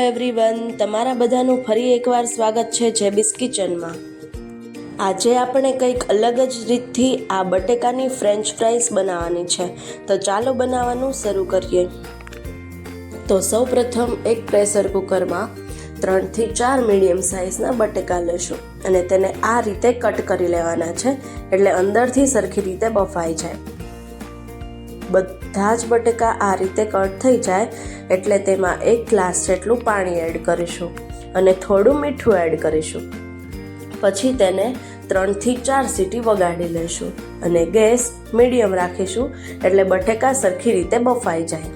Everyone, તમારા બધાનું ફરી એકવાર સ્વાગત છે જેબીસ કિચનમાં। આજે આપણે કંઈક અલગ જ રીતથી આ બટેકાની ફ્રેન્ચ ફ્રાઈઝ બનાવવાની છે, તો ચાલો બનાવવાનું શરૂ કરીએ। તો સૌપ્રથમ એક પ્રેશર કુકરમાં 3 થી 4 મીડિયમ સાઇઝના બટેકા લેશું અને તેને આ રીતે કટ કરી લેવાના છે, એટલે અંદરથી સરખી રીતે બફાઈ જાય। બધા જ બટેકા આ રીતે કટ થઈ જાય એટલે તેમાં 1 ગ્લાસ જેટલું પાણી એડ કરીશું અને થોડું મીઠું એડ કરીશું। પછી તેને 3 થી 4 સીટી વગાડી લઈશું અને ગેસ મીડિયમ રાખીશું, એટલે બટેકા સરખી રીતે બફાઈ જાય।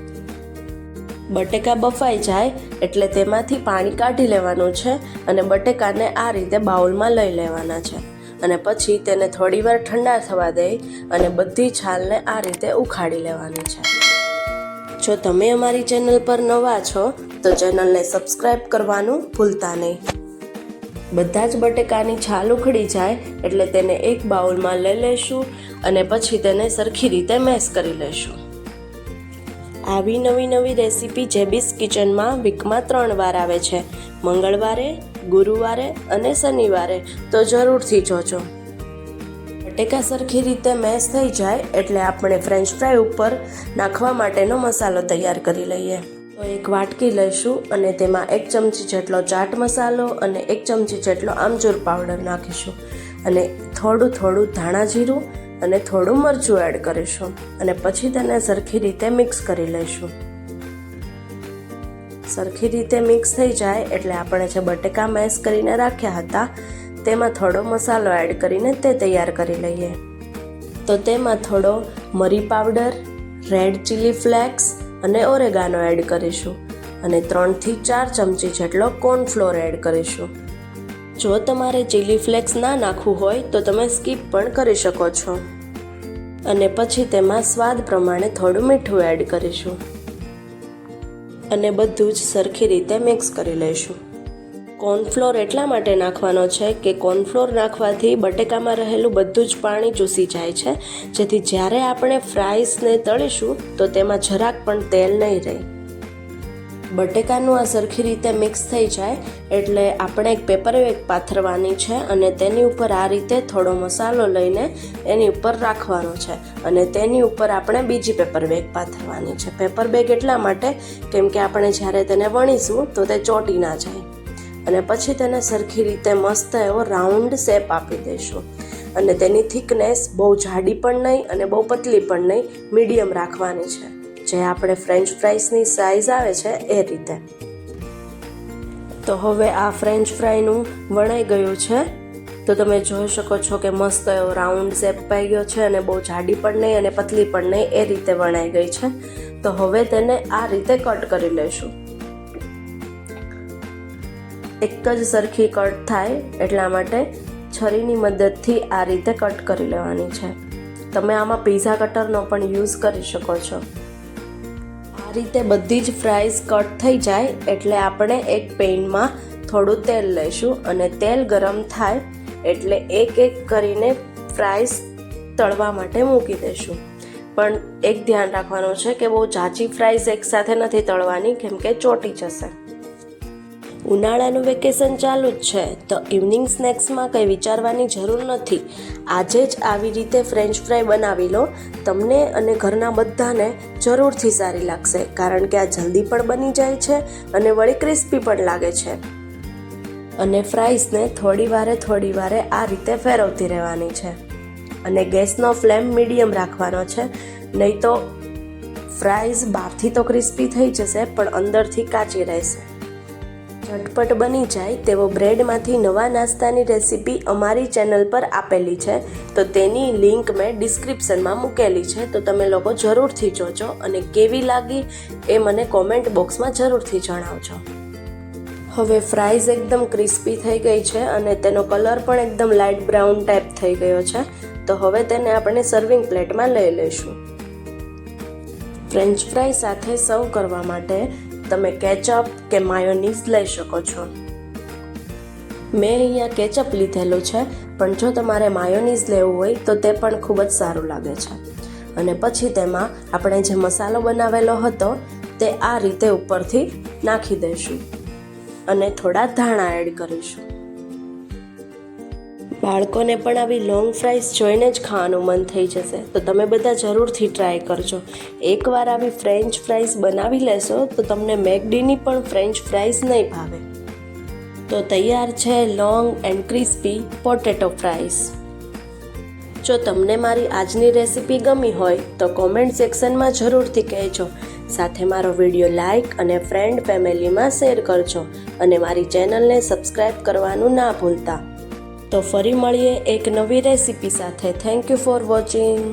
બટેકા બફાઈ જાય એટલે તેમાંથી પાણી કાઢી લેવાનું છે અને બટેકાને આ રીતે બાઉલમાં લઈ લેવાના છે અને પછી તેને થોડીવાર ઠંડા થવા દઈ અને બધી છાલને આ રીતે ઉખાડી લેવાની છે। જો તમે અમારી ચેનલ પર નવા છો તો ચેનલને સબસ્ક્રાઈબ કરવાનું ભૂલતા નહીં। બધા જ બટેકાની છાલ ઉખડી જાય એટલે તેને એક બાઉલમાં લઈ લઈશું અને પછી તેને સરખી રીતે મેશ કરી લઈશું। આવી નવી રેસીપી જેબીસ કિચનમાં વીકમાં 3 વાર આવે છે, મંગળવારે, ગુરુવારે અને શનિવારે, તો જરૂરથી જોજો। બટેકા સરખી રીતે મેશ થઈ જાય એટલે આપણે ફ્રેન્ચ ફ્રાય ઉપર નાખવા માટેનો મસાલો તૈયાર કરી લઈએ। તો એક વાટકી લઈશું અને તેમાં 1 ચમચી જેટલો ચાટ મસાલો અને 1 ચમચી જેટલો આમચૂર પાવડર નાખીશું અને થોડું ધાણા જીરું અને થોડું મરચું એડ કરીશું અને પછી તેને સરખી રીતે મિક્સ કરી લઈશું। સરખી રીતે મિક્સ થઈ જાય એટલે આપણે જે બટેકા મેશ કરીને રાખ્યા હતા તેમાં થોડો મસાલો એડ કરીને તે તૈયાર કરી લઈએ। તો તેમાં થોડો મરી પાવડર, રેડ ચીલી ફ્લેક્સ અને ઓરેગાનો એડ કરીશું અને 3 થી 4 ચમચી જેટલો કોર્નફ્લોર એડ કરીશું। જો તમારે ચીલી ફ્લેક્સ ના નાખવું હોય તો તમે સ્કીપ પણ કરી શકો છો અને પછી તેમાં સ્વાદ પ્રમાણે થોડું મીઠું એડ કરીશું અને બધું જ સરખી રીતે મિક્સ કરી લઈશું। કોર્નફ્લોર એટલા માટે નાખવાનો છે કે કોર્નફ્લોર નાખવાથી બટેકામાં રહેલું બધું જ પાણી ચૂસી જાય છે, જેથી જ્યારે આપણે ફ્રાઈઝને તળીશું તો તેમાં જરાક પણ તેલ નહીં રહે। બટેકાનું આ સરખી રીતે મિક્સ થઈ જાય એટલે આપણે એક પેપર બેગ પાથરવાની છે અને તેની ઉપર આ રીતે થોડો મસાલો લઈને એની ઉપર રાખવાનો છે અને તેની ઉપર આપણે બીજી પેપર બેગ પાથરવાની છે। પેપર બેગ એટલા માટે કેમ કે આપણે જ્યારે તેને વણીશું તો તે ચોંટી ના જાય અને પછી તેને સરખી રીતે મસ્ત એવો રાઉન્ડ શેપ આપી દઈશું અને તેની થિકનેસ બહુ જાડી પણ નહીં અને બહુ પતલી પણ નહીં, મીડિયમ રાખવાની છે, જે આપણે ફ્રેન્ચ ફ્રાઈઝની સાઈઝ આવે છે એ રીતે। તો હવે આ ફ્રેન્ચ ફ્રાઈનું વણાઈ ગયું છે, તો તમે જોઈ શકો છો કે મસ્ત એવો રાઉન્ડ શેપ પાઈ ગયો છે અને બહુ જાડી પણ નહીં અને પતલી પણ નહીં, એ રીતે વણાઈ ગઈ છે। તો હવે તેને આ રીતે કટ કરી લઈશું। એક જ સરખી કટ થાય એટલા માટે છરીની મદદથી આ રીતે કટ કરી લેવાની છે। તમે આમાં પિઝા કટરનો પણ યુઝ કરી શકો છો। આ રીતે બધી જ ફ્રાઈઝ કટ થઈ જાય એટલે આપણે એક પેનમાં થોડું તેલ લઈશું અને તેલ ગરમ થાય એટલે એક કરીને ફ્રાઈઝ તળવા માટે મૂકી દઈશું। પણ એક ધ્યાન રાખવાનું છે કે બહુ જાજી ફ્રાઈઝ એકસાથે નથી તળવાની, કેમ કે ચોંટી જશે। ઉનાળાનું વેકેશન ચાલુ જ છે તો ઇવનિંગ સ્નેક્સમાં કંઈ વિચારવાની જરૂર નથી, આજે જ આવી રીતે ફ્રેન્ચ ફ્રાય બનાવી લો, તમને અને ઘરના બધાને જરૂરથી સારી લાગશે, કારણ કે આ જલ્દી પણ બની જાય છે અને વળી ક્રિસ્પી પણ લાગે છે। અને ફ્રાઈઝને થોડી વારે આ રીતે ફેરવતી રહેવાની છે અને ગેસનો ફ્લેમ મીડિયમ રાખવાનો છે, નહીં તો ફ્રાઈઝ બહારથી તો ક્રિસ્પી થઈ જશે પણ અંદરથી કાચી રહેશે। ઝટપટ બની જાય તેવો બ્રેડમાંથી નવા નાસ્તાની રેસીપી અમારી ચેનલ પર આપેલી છે, તો તેની લિંક મેં ડિસ્ક્રિપ્શનમાં મૂકેલી છે, તો તમે લોકો જરૂરથી જોજો અને કેવી લાગી એ મને કોમેન્ટ બોક્સમાં જરૂરથી જણાવજો। હવે ફ્રાઈઝ એકદમ ક્રિસ્પી થઈ ગઈ છે અને તેનો કલર પણ એકદમ લાઇટ બ્રાઉન ટાઈપ થઈ ગયો છે, તો હવે તેને આપણે સર્વિંગ પ્લેટમાં લઈ લઈશું। ફ્રેન્ચ ફ્રાઈ સાથે સર્વ કરવા માટે તમે કેચઅપ કે માયોનીઝ લઈ શકો છો। મેં અહીંયા કેચઅપ લીધેલું છે, પણ જો તમારે માયોનીઝ લેવું હોય તો તે પણ ખૂબ જ સારું લાગે છે। અને પછી તેમાં આપણે જે મસાલો બનાવેલો હતો તે આ રીતે ઉપરથી નાખી દઈશું અને થોડા ધાણા એડ કરીશું. બાળકોને પણ આવી લોંગ ફ્રાઈસ જોઈને જ ખાવાનું મન થઈ જશે, તો તમે બધા જરૂરથી ટ્રાય કરજો. એકવાર આવી ફ્રેન્ચ ફ્રાઈસ બનાવી લેશો તો તમને મેકડીની પણ ફ્રેન્ચ ફ્રાઈસ નહીં ભાવે. તો તૈયાર છે long and crispy potato fries. જો તમને મારી આજની રેસીપી ગમી હોય તો કોમેન્ટ સેક્શનમાં જરૂરથી કહેજો. સાથે મારો વિડીયો લાઈક અને ફ્રેન્ડ ફેમિલીમાં શેર કરજો અને મારી ચેનલને સબસ્ક્રાઈબ કરવાનું ના ભૂલતા. તો ફરી મળીએ એક નવી રેસીપી સાથે. Thank you for watching.